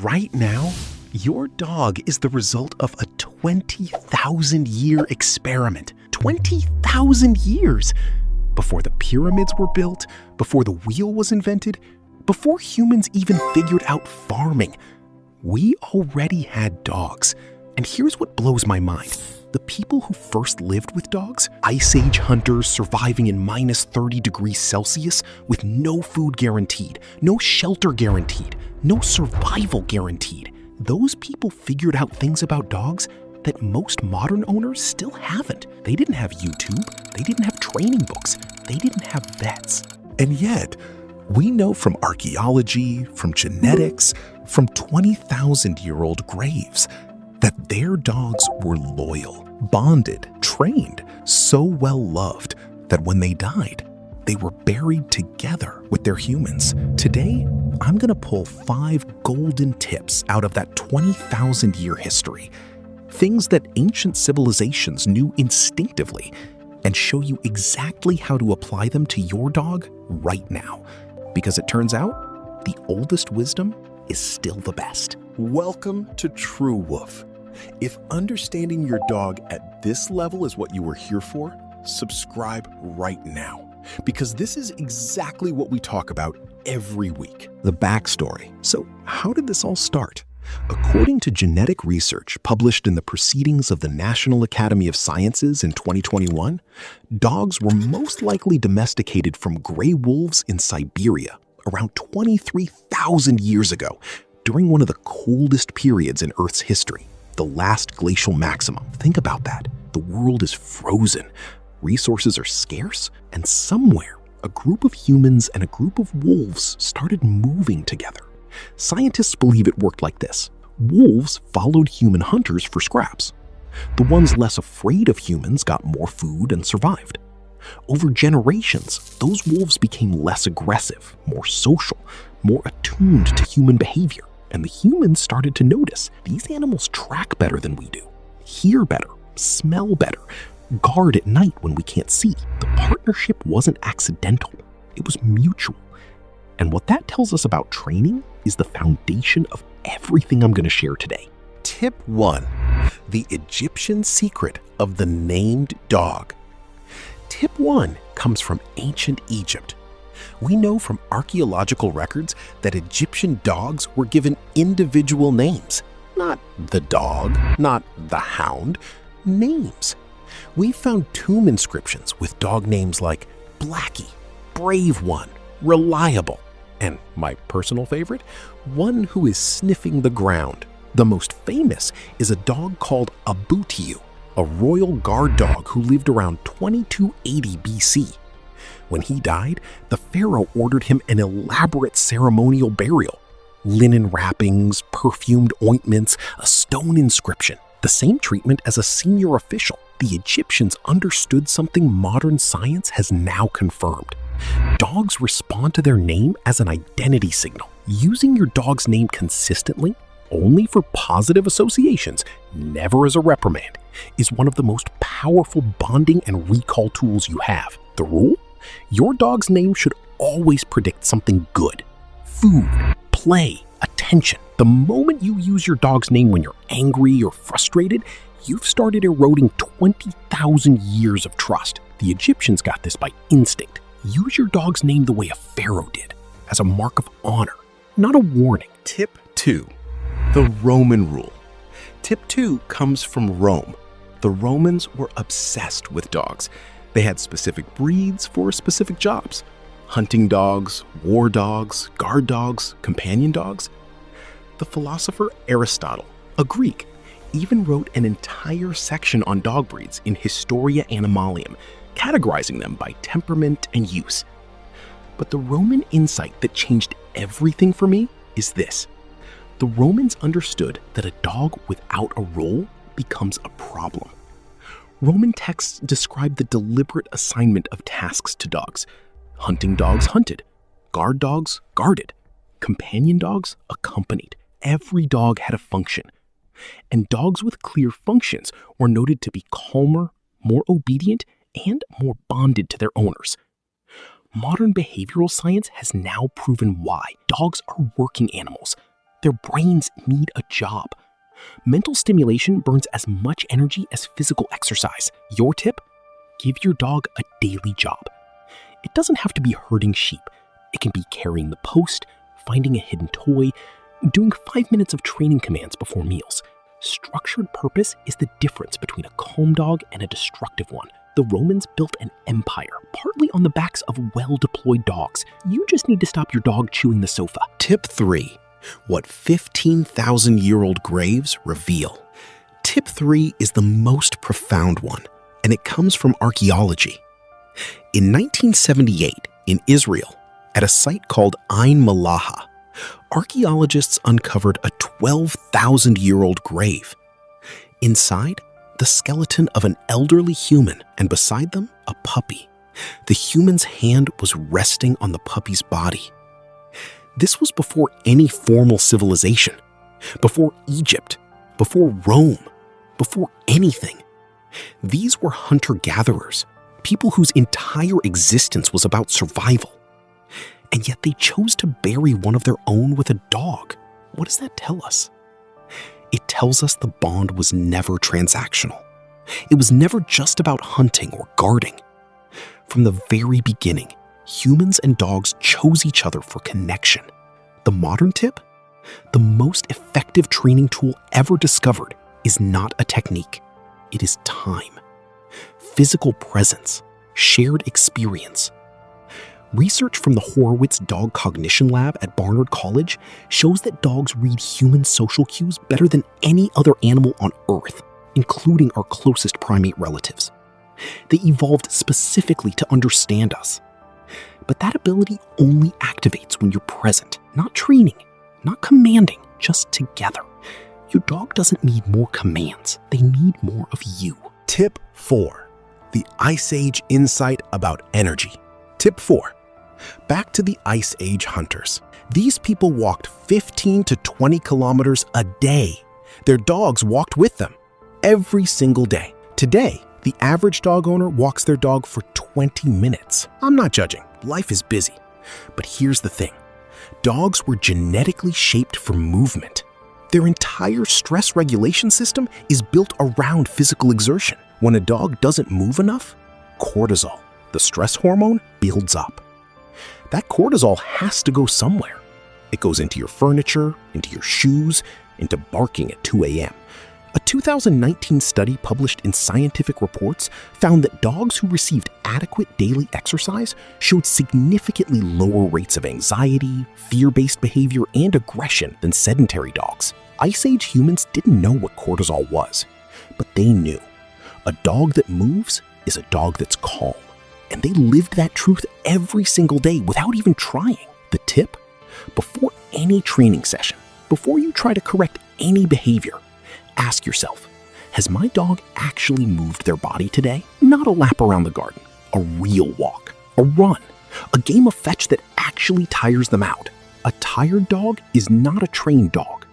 Right now, your dog is the result of a 20,000-year experiment. 20,000 years! Before the pyramids were built, before the wheel was invented, before humans even figured out farming. We already had dogs. And here's what blows my mind. The people who first lived with dogs, Ice Age hunters surviving in minus 30 degrees Celsius with no food guaranteed, no shelter guaranteed, no survival guaranteed. Those people figured out things about dogs that most modern owners still haven't. They didn't have YouTube, they didn't have training books, they didn't have vets. And yet, we know from archaeology, from genetics, from 20,000-year-old graves, that their dogs were loyal, bonded, trained, so well loved that when they died, they were buried together with their humans. Today, I'm gonna pull 5 golden tips out of that 20,000-year history, things that ancient civilizations knew instinctively, and show you exactly how to apply them to your dog right now. Because it turns out, the oldest wisdom is still the best. Welcome to TrueWoof. If understanding your dog at this level is what you were here for, subscribe right now, because this is exactly what we talk about every week. The backstory. So, how did this all start? According to genetic research published in the Proceedings of the National Academy of Sciences in 2021, dogs were most likely domesticated from gray wolves in Siberia around 23,000 years ago, during one of the coldest periods in Earth's history, the last glacial maximum. Think about that. The world is frozen, resources are scarce, and somewhere a group of humans and a group of wolves started moving together. Scientists believe it worked like this. Wolves followed human hunters for scraps. The ones less afraid of humans got more food and survived. Over generations, those wolves became less aggressive, more social, more attuned to human behavior. And the humans started to notice these animals track better than we do, hear better, smell better, guard at night when we can't see. The partnership wasn't accidental, it was mutual. And what that tells us about training is the foundation of everything I'm going to share today. Tip 1. The Egyptian secret of the named dog. Tip 1 comes from ancient Egypt. We know from archaeological records that Egyptian dogs were given individual names. Not the dog, not the hound, names. We found tomb inscriptions with dog names like Blackie, Brave One, Reliable, and my personal favorite, one who is sniffing the ground. The most famous is a dog called Abutiu, a royal guard dog who lived around 2280 BC. When he died, the pharaoh ordered him an elaborate ceremonial burial. Linen wrappings, perfumed ointments, a stone inscription. The same treatment as a senior official. The Egyptians understood something modern science has now confirmed. Dogs respond to their name as an identity signal. Using your dog's name consistently, only for positive associations, never as a reprimand, is one of the most powerful bonding and recall tools you have. The rule? Your dog's name should always predict something good. Food, play, attention. The moment you use your dog's name when you're angry or frustrated, you've started eroding 20,000 years of trust. The Egyptians got this by instinct. Use your dog's name the way a pharaoh did, as a mark of honor, not a warning. Tip 2. The Roman rule. Tip 2 comes from Rome. The Romans were obsessed with dogs. They had specific breeds for specific jobs. Hunting dogs, war dogs, guard dogs, companion dogs. The philosopher Aristotle, a Greek, even wrote an entire section on dog breeds in Historia Animalium, categorizing them by temperament and use. But the Roman insight that changed everything for me is this. The Romans understood that a dog without a role becomes a problem. Roman texts describe the deliberate assignment of tasks to dogs. Hunting dogs hunted, guard dogs guarded, companion dogs accompanied. Every dog had a function. And dogs with clear functions were noted to be calmer, more obedient, and more bonded to their owners. Modern behavioral science has now proven why dogs are working animals. Their brains need a job. Mental stimulation burns as much energy as physical exercise. Your tip? Give your dog a daily job. It doesn't have to be herding sheep. It can be carrying the post, finding a hidden toy, doing 5 minutes of training commands before meals. Structured purpose is the difference between a calm dog and a destructive one. The Romans built an empire, partly on the backs of well-deployed dogs. You just need to stop your dog chewing the sofa. Tip 3. What 15,000-year-old graves reveal. Tip 3 is the most profound one, and it comes from archaeology. In 1978, in Israel, at a site called Ain Malaha, archaeologists uncovered a 12,000-year-old grave. Inside, the skeleton of an elderly human, and beside them, a puppy. The human's hand was resting on the puppy's body. This was before any formal civilization, before Egypt, before Rome, before anything. These were hunter-gatherers, people whose entire existence was about survival. And yet they chose to bury one of their own with a dog. What does that tell us? It tells us the bond was never transactional. It was never just about hunting or guarding. From the very beginning, humans and dogs chose each other for connection. The modern tip? The most effective training tool ever discovered is not a technique. It is time. Physical presence, shared experience. Research from the Horowitz Dog Cognition Lab at Barnard College shows that dogs read human social cues better than any other animal on Earth, including our closest primate relatives. They evolved specifically to understand us. But that ability only activates when you're present, not training, not commanding, just together. Your dog doesn't need more commands. They need more of you. Tip 4. The Ice Age insight about energy. Tip 4. Back to the Ice Age hunters. These people walked 15 to 20 kilometers a day. Their dogs walked with them every single day. Today, the average dog owner walks their dog for 20 minutes. I'm not judging. Life is busy. But here's the thing. Dogs were genetically shaped for movement. Their entire stress regulation system is built around physical exertion. When a dog doesn't move enough, cortisol, the stress hormone, builds up. That cortisol has to go somewhere. It goes into your furniture, into your shoes, into barking at 2 a.m. A 2019 study published in Scientific Reports found that dogs who received adequate daily exercise showed significantly lower rates of anxiety, fear-based behavior, and aggression than sedentary dogs. Ice Age humans didn't know what cortisol was, but they knew. A dog that moves is a dog that's calm. And they lived that truth every single day without even trying. The tip? Before any training session, before you try to correct any behavior, ask yourself, has my dog actually moved their body today? Not a lap around the garden, a real walk, a run, a game of fetch that actually tires them out. A tired dog is not a trained dog,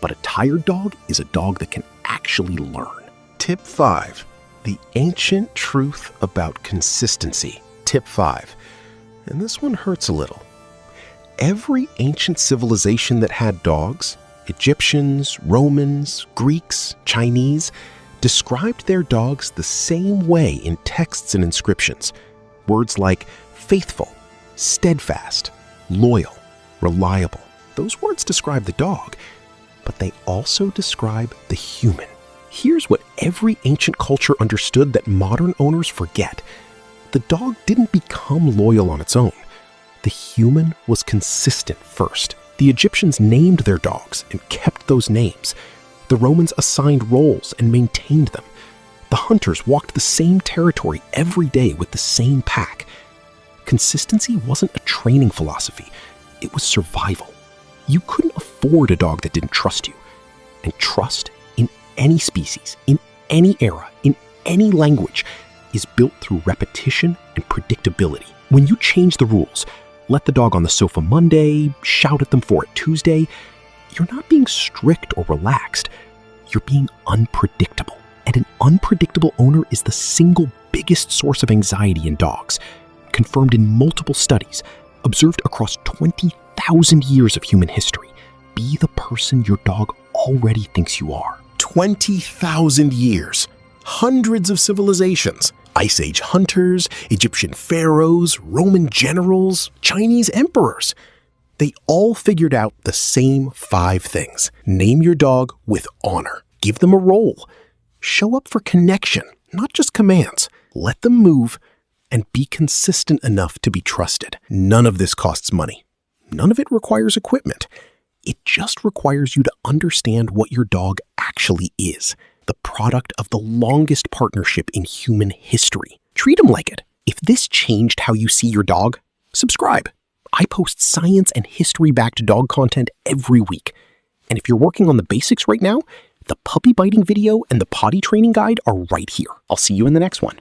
but a tired dog is a dog that can actually learn. Tip 5. The ancient truth about consistency. Tip 5. And this one hurts a little. Every ancient civilization that had dogs, Egyptians, Romans, Greeks, Chinese, described their dogs the same way in texts and inscriptions. Words like faithful, steadfast, loyal, reliable. Those words describe the dog, but they also describe the human. Here's what every ancient culture understood that modern owners forget. The dog didn't become loyal on its own. The human was consistent first. The Egyptians named their dogs and kept those names. The Romans assigned roles and maintained them. The hunters walked the same territory every day with the same pack. Consistency wasn't a training philosophy. It was survival. You couldn't afford a dog that didn't trust you. And trust in any species, in any era, in any language, is built through repetition and predictability. When you change the rules, let the dog on the sofa Monday, shout at them for it Tuesday, you're not being strict or relaxed. You're being unpredictable. And an unpredictable owner is the single biggest source of anxiety in dogs, confirmed in multiple studies, observed across 20,000 years of human history. be the person your dog already thinks you are. 20,000 years, hundreds of civilizations, Ice Age hunters, Egyptian pharaohs, Roman generals, Chinese emperors. They all figured out the same 5 things. Name your dog with honor. Give them a role. Show up for connection, not just commands. Let them move and be consistent enough to be trusted. None of this costs money. None of it requires equipment. It just requires you to understand what your dog actually is, the product of the longest partnership in human history. Treat him like it. If this changed how you see your dog, subscribe. I post science and history-backed dog content every week. And if you're working on the basics right now, the puppy biting video and the potty training guide are right here. I'll see you in the next one.